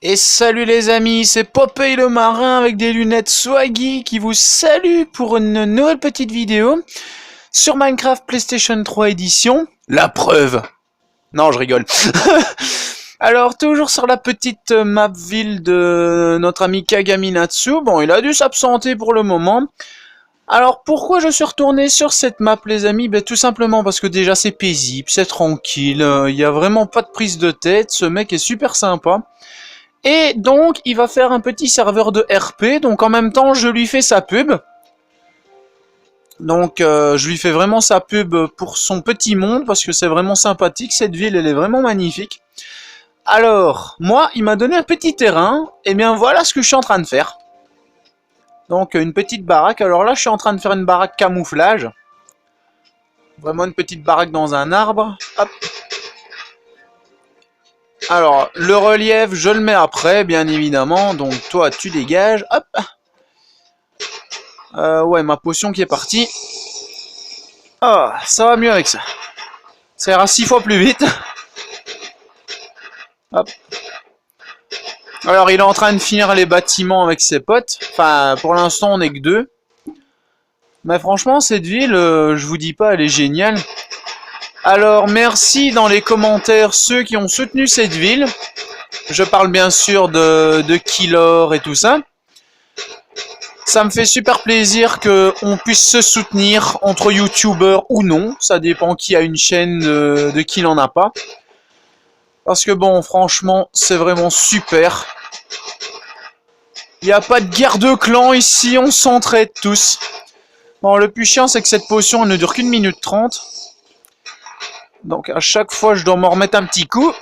Et salut les amis, c'est Popeye le marin avec des lunettes Swaggy qui vous salue pour une nouvelle petite vidéo sur Minecraft PlayStation 3 édition. La preuve. Non, je rigole. Alors, toujours sur la petite map ville de notre ami Kagaminatsu. Bon, il a dû s'absenter pour le moment. Alors, pourquoi je suis retourné sur cette map, les amis? Ben, tout simplement parce que déjà, c'est paisible, c'est tranquille. Il n'y a vraiment pas de prise de tête. Ce mec est super sympa. Et donc, il va faire un petit serveur de RP. Donc, en même temps, je lui fais sa pub. Donc, je lui fais vraiment sa pub pour son petit monde, parce que c'est vraiment sympathique. Cette ville, elle est vraiment magnifique. Alors, moi, il m'a donné un petit terrain. Et bien, voilà ce que je suis en train de faire. Donc, une petite baraque. Alors là, je suis en train de faire une baraque camouflage. Vraiment une petite baraque dans un arbre. Hop. Alors, le relief, je le mets après, bien évidemment. Donc, toi, tu dégages. Hop. Ouais, ma potion qui est partie. Ah, ça va mieux avec ça. Ça ira 6 fois plus vite. Hop. Alors, il est en train de finir les bâtiments avec ses potes. Enfin, pour l'instant, on n'est que deux. Mais franchement, cette ville, je vous dis pas, elle est géniale. Alors, merci dans les commentaires ceux qui ont soutenu cette ville. Je parle bien sûr de Killor et tout ça. Ça me fait super plaisir qu'on puisse se soutenir entre youtubeurs ou non. Ça dépend qui a une chaîne de qui n'en a pas. Parce que bon, franchement, c'est vraiment super. Il n'y a pas de guerre de clan ici, on s'entraide tous. Bon, le plus chiant, c'est que cette potion elle ne dure qu'une minute 30. Donc à chaque fois, je dois m'en remettre un petit coup.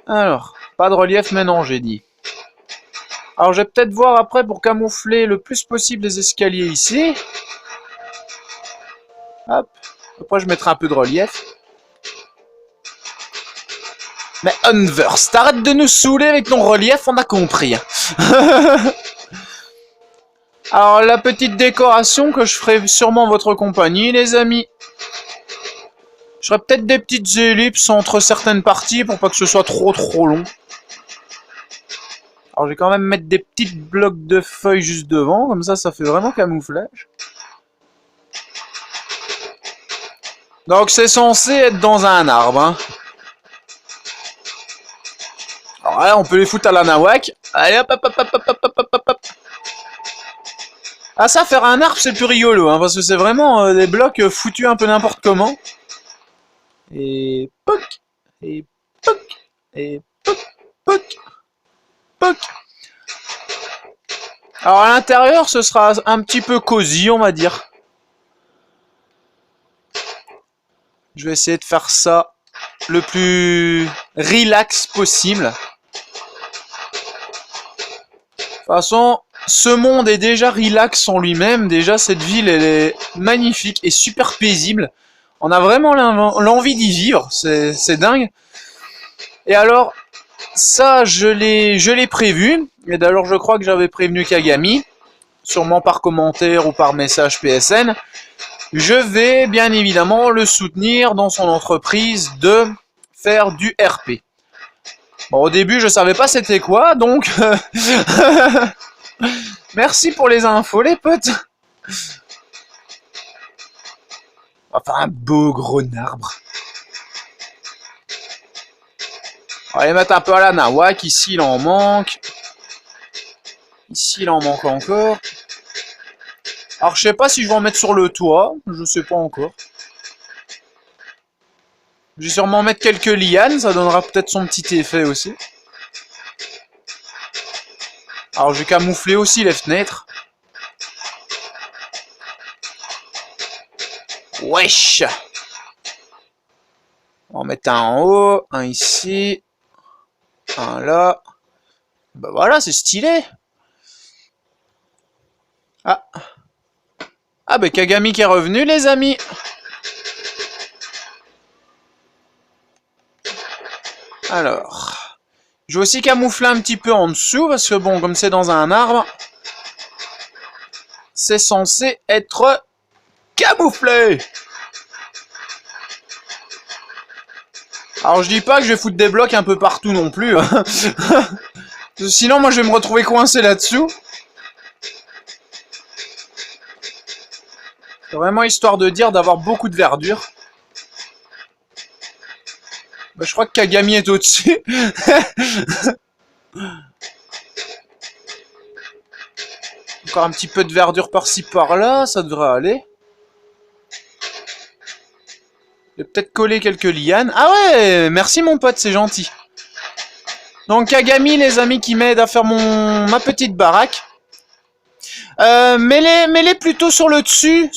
Alors, pas de relief, mais non, j'ai dit. Alors, je vais peut-être voir après pour camoufler le plus possible les escaliers ici. Hop. Après, je mettrai un peu de relief. Mais Unverse, t'arrêtes de nous saouler avec ton relief, on a compris. Alors, la petite décoration que je ferai sûrement en votre compagnie, les amis. Je ferai peut-être des petites ellipses entre certaines parties pour pas que ce soit trop long. Alors, je vais quand même mettre des petites blocs de feuilles juste devant, comme ça fait vraiment camouflage. Donc, c'est censé être dans un arbre, hein. Alors là, on peut les foutre à la nawak. Allez, hop, hop, hop, hop, hop, hop, hop, hop. Ah, ça, faire un arbre, c'est plus rigolo, hein, parce que c'est vraiment des blocs foutus un peu n'importe comment. Et poc, et poc, et poc, poc, poc. Alors à l'intérieur, ce sera un petit peu cosy, on va dire. Je vais essayer de faire ça le plus relax possible. De toute façon, ce monde est déjà relax en lui-même. Déjà, cette ville, elle est magnifique et super paisible. On a vraiment l'envie d'y vivre. C'est dingue. Et alors, ça, je l'ai prévu. Et d'ailleurs, je crois que j'avais prévenu Kagami, sûrement par commentaire ou par message PSN. Je vais bien évidemment le soutenir dans son entreprise de faire du RP. Bon, au début, je savais pas c'était quoi, donc merci pour les infos, les potes. On va faire un beau gros arbre. On va les mettre un peu à la nawak. Ici, il en manque. Ici, il en manque encore. Alors, je sais pas si je vais en mettre sur le toit. Je sais pas encore. Je vais sûrement mettre quelques lianes. Ça donnera peut-être son petit effet aussi. Alors, je vais camoufler aussi les fenêtres. Wesh! On va en mettre un en haut, un ici, un là. Bah voilà, c'est stylé. Ah. Ah bah Kagami qui est revenu, les amis. Alors. Je vais aussi camoufler un petit peu en dessous, parce que bon, comme c'est dans un arbre, c'est censé être camouflé. Alors je dis pas que je vais foutre des blocs un peu partout non plus. Hein. Sinon moi je vais me retrouver coincé là-dessous. C'est vraiment histoire de dire d'avoir beaucoup de verdure. Bah, je crois que Kagami est au-dessus. Encore un petit peu de verdure par-ci par-là, ça devrait aller. Je vais peut-être coller quelques lianes. Ah ouais, merci mon pote, c'est gentil. Donc Kagami, les amis, qui m'aident à faire ma petite baraque. Mets-les plutôt sur le dessus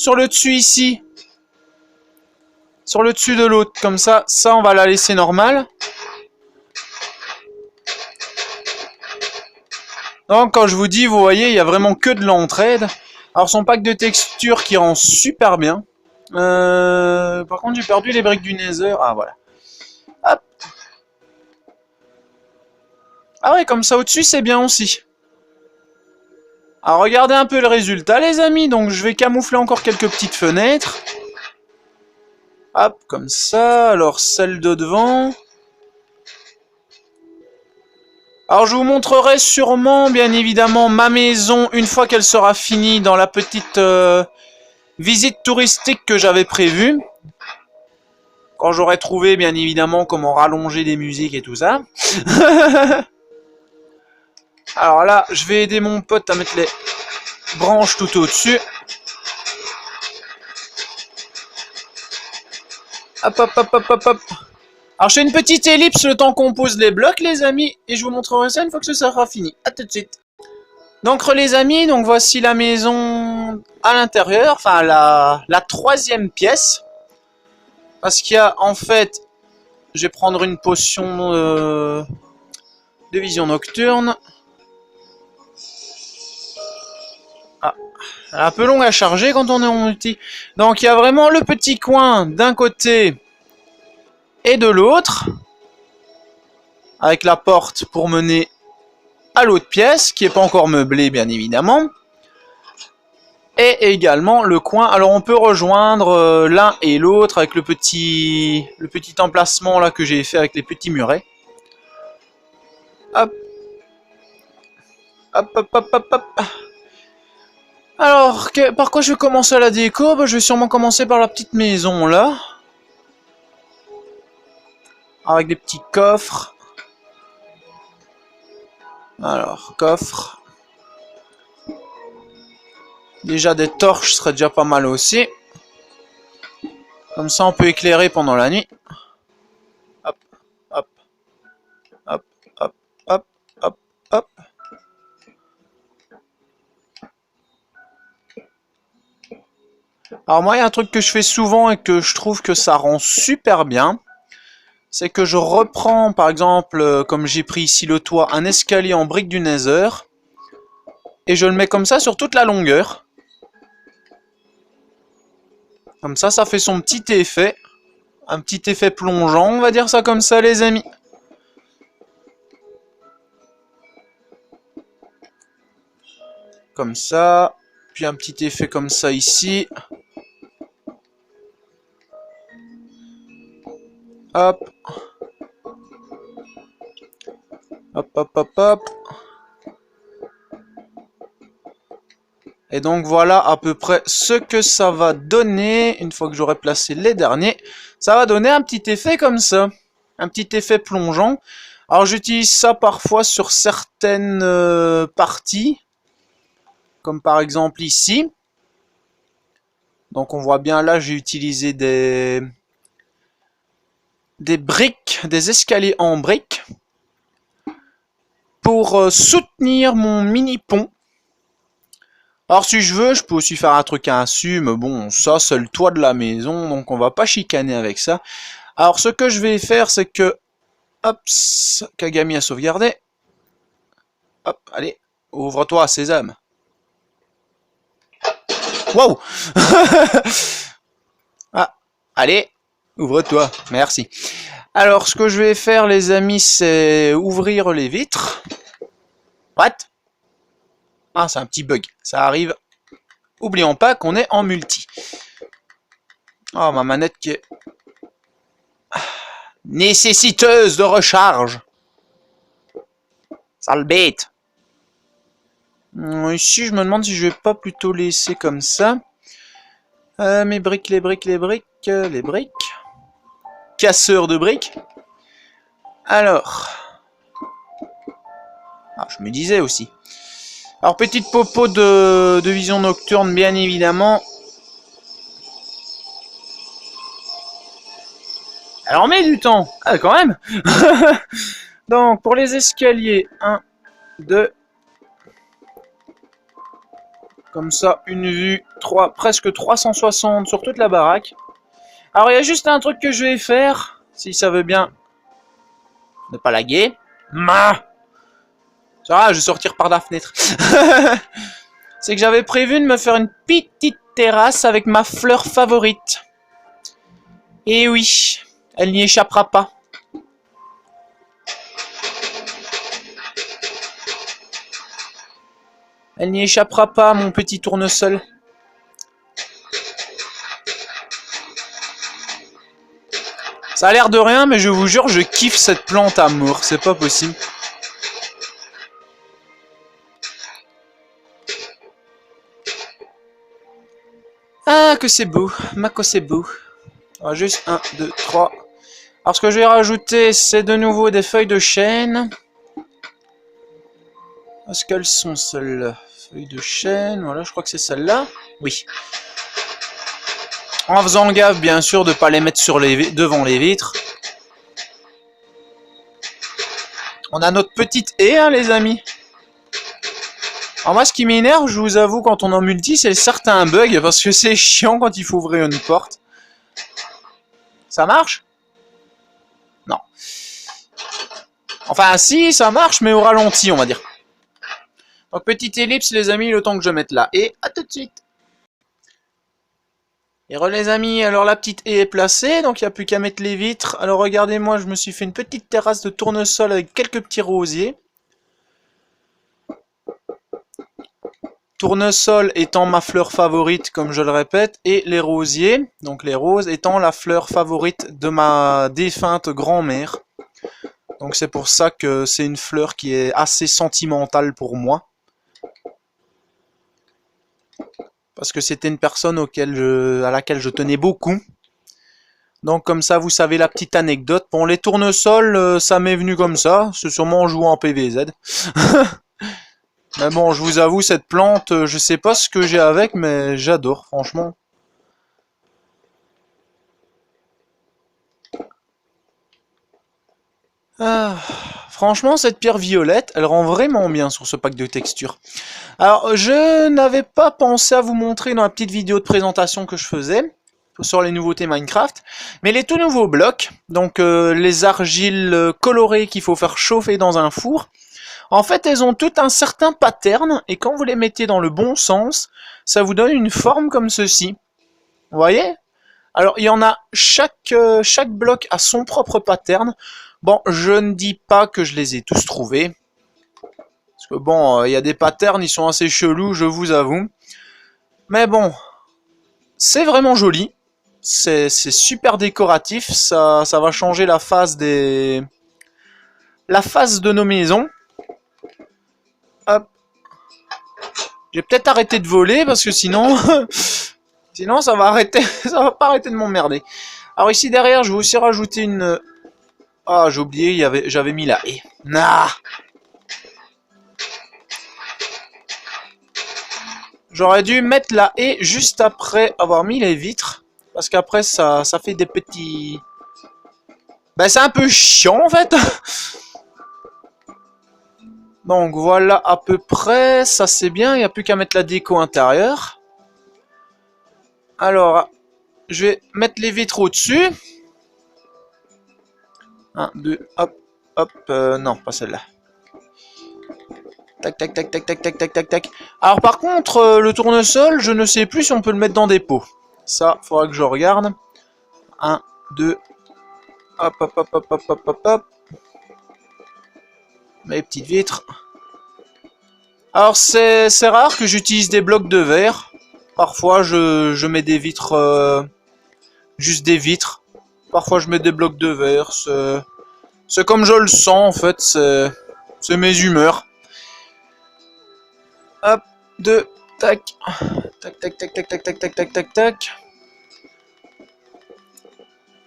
ici. Sur le dessus de l'autre, comme ça on va la laisser normale. Donc quand je vous dis, vous voyez, il y a vraiment que de l'entraide. Alors son pack de texture qui rend super bien. Par contre j'ai perdu les briques du Nether. Ah voilà. Hop. Ah ouais, comme ça au-dessus c'est bien aussi. Alors regardez un peu le résultat les amis. Donc je vais camoufler encore quelques petites fenêtres. Hop, comme ça. Alors celle de devant. Alors je vous montrerai sûrement, bien évidemment, ma maison une fois qu'elle sera finie dans la petite visite touristique que j'avais prévue. Quand j'aurai trouvé, bien évidemment, comment rallonger les musiques et tout ça. Alors là, je vais aider mon pote à mettre les branches tout au-dessus. Hop, hop, hop, hop, hop, hop. Alors je fais une petite ellipse le temps qu'on pose les blocs les amis, et je vous montrerai ça une fois que ce sera fini. A tout de suite. Donc les amis, donc voici la maison à l'intérieur, enfin la troisième pièce. Parce qu'il y a en fait, je vais prendre une potion de vision nocturne. Ah, un peu long à charger quand on est en multi. Donc il y a vraiment le petit coin d'un côté et de l'autre, avec la porte pour mener à l'autre pièce, qui n'est pas encore meublée bien évidemment. Et également le coin, alors on peut rejoindre l'un et l'autre avec le petit emplacement là que j'ai fait avec les petits murets. Hop. Hop, hop, hop, hop, hop. Alors, par quoi je vais commencer la déco? Bah, je vais sûrement commencer par la petite maison là. Avec des petits coffres. Alors, coffre. Déjà des torches serait déjà pas mal aussi. Comme ça on peut éclairer pendant la nuit. Hop, hop, hop, hop, hop, hop, hop. Alors moi il y a un truc que je fais souvent et que je trouve que ça rend super bien. C'est que je reprends par exemple, comme j'ai pris ici le toit, un escalier en briques du Nether. Et je le mets comme ça sur toute la longueur. Comme ça fait son petit effet. Un petit effet plongeant, on va dire ça comme ça les amis. Comme ça. Puis un petit effet comme ça ici. Hop. Hop, hop, hop, hop. Et donc voilà à peu près ce que ça va donner. Une fois que j'aurai placé les derniers, ça va donner un petit effet comme ça. Un petit effet plongeant. Alors j'utilise ça parfois sur certaines parties. Comme par exemple ici. Donc on voit bien là j'ai utilisé des briques, des escaliers en briques. Pour soutenir mon mini pont. Alors si je veux, je peux aussi faire un truc insu, mais bon, ça c'est le toit de la maison, donc on va pas chicaner avec ça. Alors ce que je vais faire, c'est que, hop, Kagami a sauvegardé. Hop, allez, ouvre-toi, sésame. Wow. Ah, allez, ouvre-toi, merci. Alors ce que je vais faire les amis, c'est ouvrir les vitres. What? Ah, c'est un petit bug, ça arrive. Oublions pas qu'on est en multi. Oh, ma manette qui est nécessiteuse de recharge. Sale bête. Ici, je me demande si je vais pas plutôt laisser comme ça. Mes briques, les briques, les briques, les briques. Casseur de briques. Alors. Ah, je me disais aussi. Alors, petite popo de vision nocturne, bien évidemment. Alors, on met du temps. Ah, quand même. Donc, pour les escaliers, 1, 2. Comme ça, une vue, presque 360 sur toute la baraque. Alors, il y a juste un truc que je vais faire, si ça veut bien ne pas laguer. Ça va, je vais sortir par la fenêtre. C'est que j'avais prévu de me faire une petite terrasse avec ma fleur favorite. Et oui, elle n'y échappera pas. Elle n'y échappera pas, mon petit tournesol. Ça a l'air de rien, mais je vous jure, je kiffe cette plante à mort. C'est pas possible. Ah, que c'est beau. Mako, c'est beau. Alors, juste 1, 2, 3. Alors, ce que je vais rajouter, c'est de nouveau des feuilles de chêne. Est-ce qu'elles sont celles-là? Feuilles de chêne, voilà, je crois que c'est celle-là. Oui. En faisant gaffe, bien sûr, de ne pas les mettre devant les vitres. On a notre petite haie, hein, les amis. Alors moi, ce qui m'énerve, je vous avoue, quand on en multi, c'est certains bugs, parce que c'est chiant quand il faut ouvrir une porte. Ça marche? Non. Enfin, si, ça marche, mais au ralenti, on va dire. Donc, petite ellipse, les amis, le temps que je mette là. Et à tout de suite. Et les amis, alors la petite haie est placée, donc il n'y a plus qu'à mettre les vitres. Alors regardez-moi, je me suis fait une petite terrasse de tournesol avec quelques petits rosiers. Tournesol étant ma fleur favorite, comme je le répète, et les rosiers, donc les roses, étant la fleur favorite de ma défunte grand-mère. Donc c'est pour ça que c'est une fleur qui est assez sentimentale pour moi. Parce que c'était une personne à laquelle je tenais beaucoup. Donc comme ça, vous savez la petite anecdote. Bon, les tournesols, ça m'est venu comme ça. C'est sûrement en jouant en PVZ. Mais bon, je vous avoue, cette plante, je sais pas ce que j'ai avec, mais j'adore, franchement. Ah, franchement, cette pierre violette, elle rend vraiment bien sur ce pack de textures. Alors, je n'avais pas pensé à vous montrer dans la petite vidéo de présentation que je faisais sur les nouveautés Minecraft, mais les tout nouveaux blocs, donc les argiles colorées qu'il faut faire chauffer dans un four, en fait, elles ont tout un certain pattern, et quand vous les mettez dans le bon sens, ça vous donne une forme comme ceci. Vous voyez? Alors, il y en a, chaque bloc a son propre pattern. Bon, je ne dis pas que je les ai tous trouvés. Parce que bon, il y a des patterns, ils sont assez chelous, je vous avoue. Mais bon, c'est vraiment joli. C'est super décoratif. Ça va changer la face de nos maisons. Hop. J'ai peut-être arrêté de voler parce que sinon... sinon ça va pas arrêter de m'emmerder. Alors ici derrière, je vais aussi rajouter une... Ah, j'ai oublié, j'avais mis la haie. Nah. J'aurais dû mettre la haie juste après avoir mis les vitres. Parce qu'après, ça fait des petits... Ben, c'est un peu chiant, en fait. Donc, voilà à peu près. Ça, c'est bien. Il n'y a plus qu'à mettre la déco intérieure. Alors, je vais mettre les vitres au-dessus. 1, 2, hop, hop. Non, pas celle-là. Tac, tac, tac, tac, tac, tac, tac, tac, tac. Alors par contre, le tournesol, je ne sais plus si on peut le mettre dans des pots. Ça, faudra que je regarde. 1, 2, hop, hop, hop, hop, hop, hop, hop, hop. Mes petites vitres. Alors c'est rare que j'utilise des blocs de verre. Parfois, je mets des vitres, juste des vitres. Parfois je mets des blocs de verre. C'est comme je le sens en fait. C'est mes humeurs. Hop, deux, tac. Tac, tac, tac, tac, tac, tac, tac, tac, tac, tac.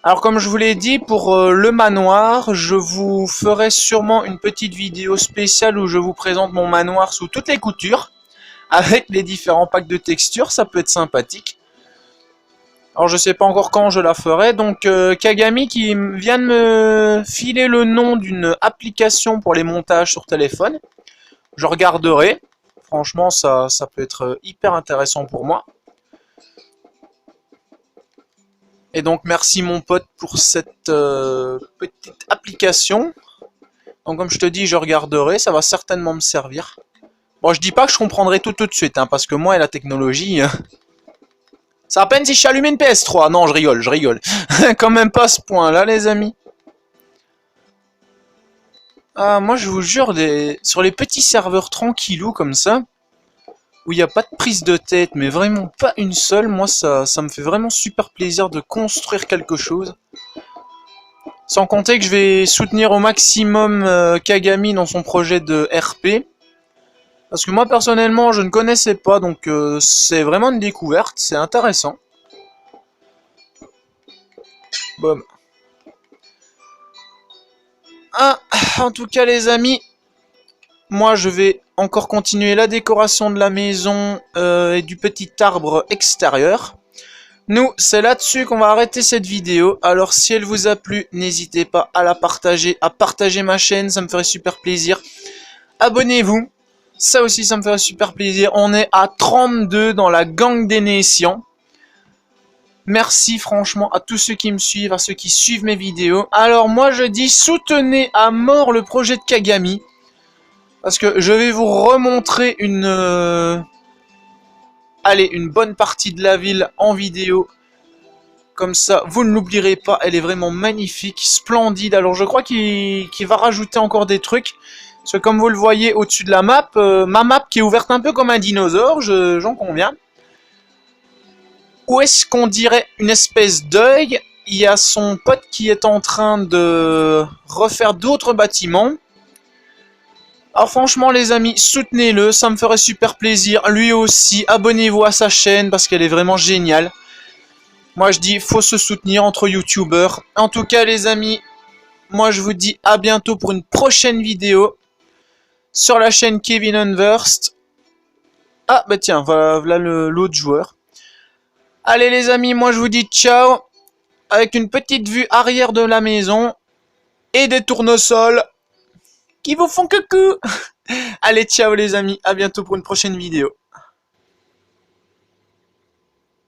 Alors comme je vous l'ai dit, pour le manoir, je vous ferai sûrement une petite vidéo spéciale où je vous présente mon manoir sous toutes les coutures, avec les différents packs de textures, ça peut être sympathique. Alors je sais pas encore quand je la ferai, donc Kagami qui vient de me filer le nom d'une application pour les montages sur téléphone. Je regarderai, franchement ça peut être hyper intéressant pour moi. Et donc merci mon pote pour cette petite application. Donc comme je te dis, je regarderai, ça va certainement me servir. Bon, je dis pas que je comprendrai tout de suite, hein, parce que moi et la technologie... c'est à peine si je allumé une PS3. Non, je rigole, je rigole. Quand même pas à ce point-là, les amis. Ah, moi je vous jure, sur les petits serveurs tranquillous comme ça, où il n'y a pas de prise de tête, mais vraiment pas une seule, moi ça me fait vraiment super plaisir de construire quelque chose. Sans compter que je vais soutenir au maximum Kagami dans son projet de RP. Parce que moi personnellement je ne connaissais pas, donc c'est vraiment une découverte, c'est intéressant. Bon. Ah, en tout cas les amis, moi je vais encore continuer la décoration de la maison et du petit arbre extérieur. Nous, c'est là-dessus qu'on va arrêter cette vidéo. Alors si elle vous a plu, n'hésitez pas à la partager, à partager ma chaîne, ça me ferait super plaisir. Abonnez-vous, ça aussi ça me ferait super plaisir. On est à 32 dans la gang des Nécians. Merci franchement à tous ceux qui me suivent, à ceux qui suivent mes vidéos. Alors moi je dis soutenez à mort le projet de Kagami. Parce que je vais vous remontrer une bonne partie de la ville en vidéo. Comme ça, vous ne l'oublierez pas, elle est vraiment magnifique, splendide. Alors je crois qu'il va rajouter encore des trucs. Parce que comme vous le voyez au-dessus de la map, ma map qui est ouverte un peu comme un dinosaure, j'en conviens. Où est-ce qu'on dirait une espèce d'œil? Il y a son pote qui est en train de refaire d'autres bâtiments. Alors franchement les amis, soutenez-le, ça me ferait super plaisir. Lui aussi, abonnez-vous à sa chaîne parce qu'elle est vraiment géniale. Moi je dis, faut se soutenir entre youtubeurs. En tout cas les amis, moi je vous dis à bientôt pour une prochaine vidéo sur la chaîne Kevin Unversed. Ah bah tiens, voilà l'autre joueur. Allez les amis, moi je vous dis ciao, avec une petite vue arrière de la maison et des tournesols qui vous font coucou. Allez ciao les amis, à bientôt pour une prochaine vidéo.